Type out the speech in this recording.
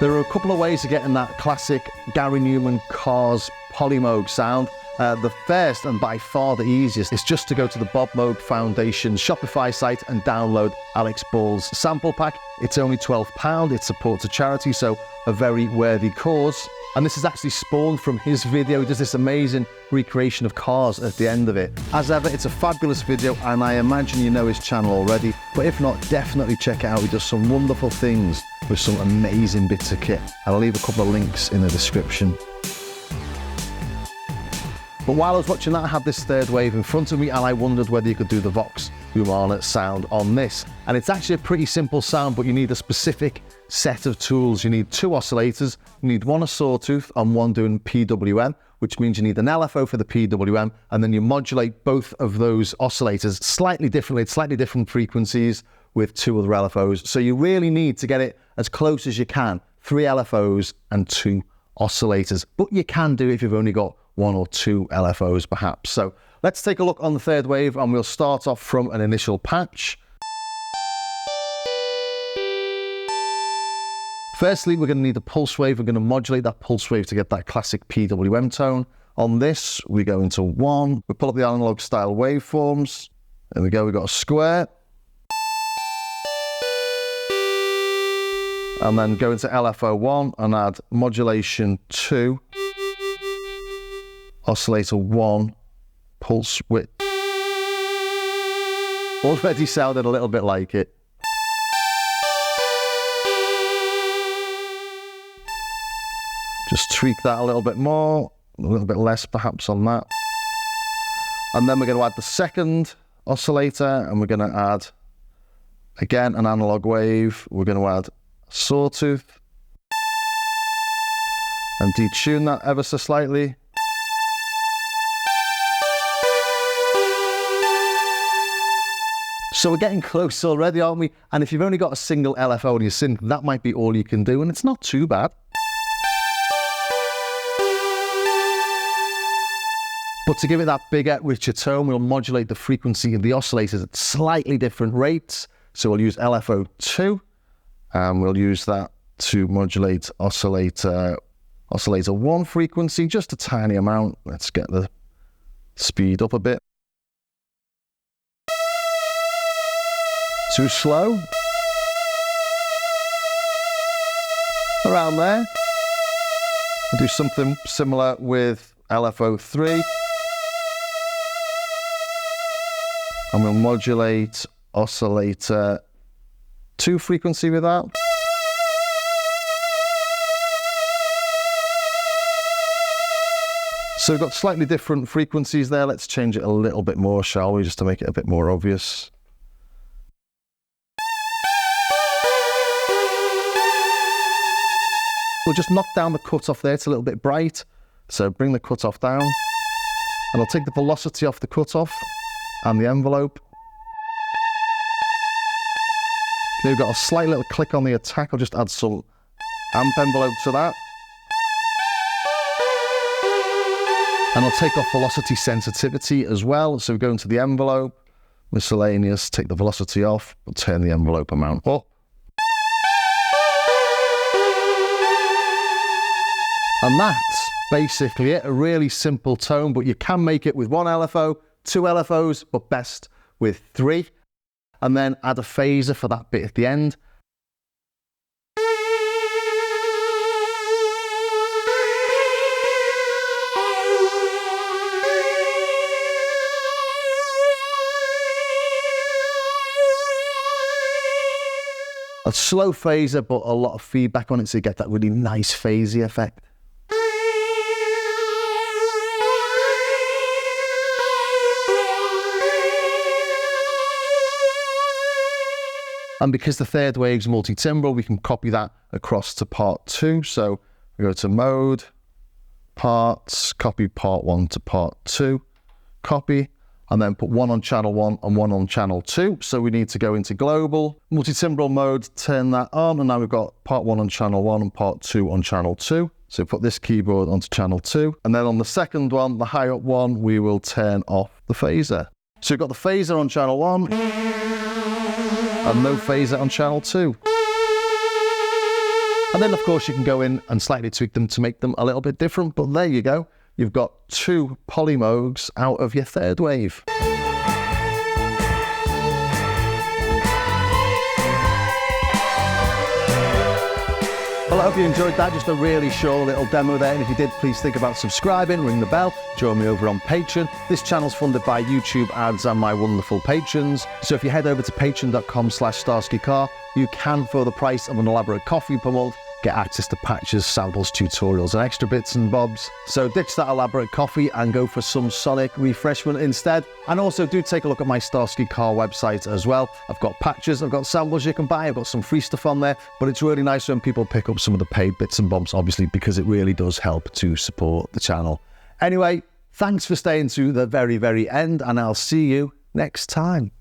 There are a couple of ways of getting that classic Gary Numan Cars Polymoog sound. The first and by far the easiest is just to go to the Bob Moog Foundation's Shopify site and download Alex Ball's sample pack. It's only £12. It supports a charity, so a very worthy cause. And this is actually spawned from his video. He does this amazing recreation of cars at the end of it. As ever, it's a fabulous video, and I imagine you know his channel already. But if not, definitely check it out. He does some wonderful things with some amazing bits of kit. And I'll leave a couple of links in the description. But while I was watching that, I had this third wave in front of me, and I wondered whether you could do the Vox Humana sound on this. And it's actually a pretty simple sound, but you need a specific set of tools. You need 2 oscillators, you need one a sawtooth and one doing PWM, which means you need an LFO for the PWM, and then you modulate both of those oscillators slightly differently at slightly different frequencies with 2 other LFOs. So you really need to get it as close as you can, 3 LFOs and 2 oscillators. But you can do it if you've only got 1 or 2 LFOs perhaps. So let's take a look on the third wave, and we'll start off from an initial patch. Firstly, we're going to need a pulse wave. We're going to modulate that pulse wave to get that classic PWM tone. On this, we go into 1. We pull up the analog style waveforms. There we go, we've got a square. And then go into LFO 1 and add modulation 2. Oscillator 1, pulse width. Already sounded a little bit like it. Just tweak that a little bit more, a little bit less perhaps on that. And then we're going to add the second oscillator, and we're going to add, again, an analog wave. We're going to add a sawtooth and detune that ever so slightly. So we're getting close already, aren't we? And if you've only got a single LFO on your synth, that might be all you can do, and it's not too bad. But to give it that bigger, richer tone, we'll modulate the frequency of the oscillators at slightly different rates. So we'll use LFO 2, and we'll use that to modulate oscillator 1 frequency, just a tiny amount. Let's get the speed up a bit. Too slow. Around there. We'll do something similar with LFO 3. And we'll modulate oscillator 2 frequency with that. So we've got slightly different frequencies there. Let's change it a little bit more, shall we, just to make it a bit more obvious. We'll just knock down the cutoff there. It's a little bit bright. So bring the cutoff down. And I'll take the velocity off the cutoff and the envelope. Okay, we've got a slight little click on the attack. I'll just add some amp envelope to that. And I'll take off velocity sensitivity as well. So we go into the envelope, miscellaneous, take the velocity off, we'll turn the envelope amount up. And that's basically it, a really simple tone, but you can make it with 1 LFO, 2 LFOs, but best with 3. And then add a phaser for that bit at the end. A slow phaser, but a lot of feedback on it, so you get that really nice phasey effect. And because the third wave's multi-timbral, we can copy that across to part 2. So we go to mode, parts, copy part 1 to part 2, copy, and then put 1 on channel 1 and 1 on channel 2. So we need to go into global, multi-timbral mode, turn that on, and now we've got part 1 on channel 1 and part 2 on channel 2. So put this keyboard onto channel 2, and then on the second one, the high up one, we will turn off the phaser. So we've got the phaser on channel 1, and no phaser on channel 2. And then of course you can go in and slightly tweak them to make them a little bit different, but there you go. You've got 2 polymoogs out of your third wave. Well, I hope you enjoyed that. Just a really short little demo there. And if you did, please think about subscribing, ring the bell, join me over on Patreon. This channel's funded by YouTube ads and my wonderful patrons. So if you head over to patreon.com/StarskyCar, you can, for the price of an elaborate coffee per month, get access to patches, samples, tutorials, and extra bits and bobs. So ditch that elaborate coffee and go for some sonic refreshment instead. And also do take a look at my Starsky Car website as well. I've got patches, I've got samples you can buy, I've got some free stuff on there, but it's really nice when people pick up some of the paid bits and bobs, obviously, because it really does help to support the channel. Anyway, thanks for staying to the very, very end, and I'll see you next time.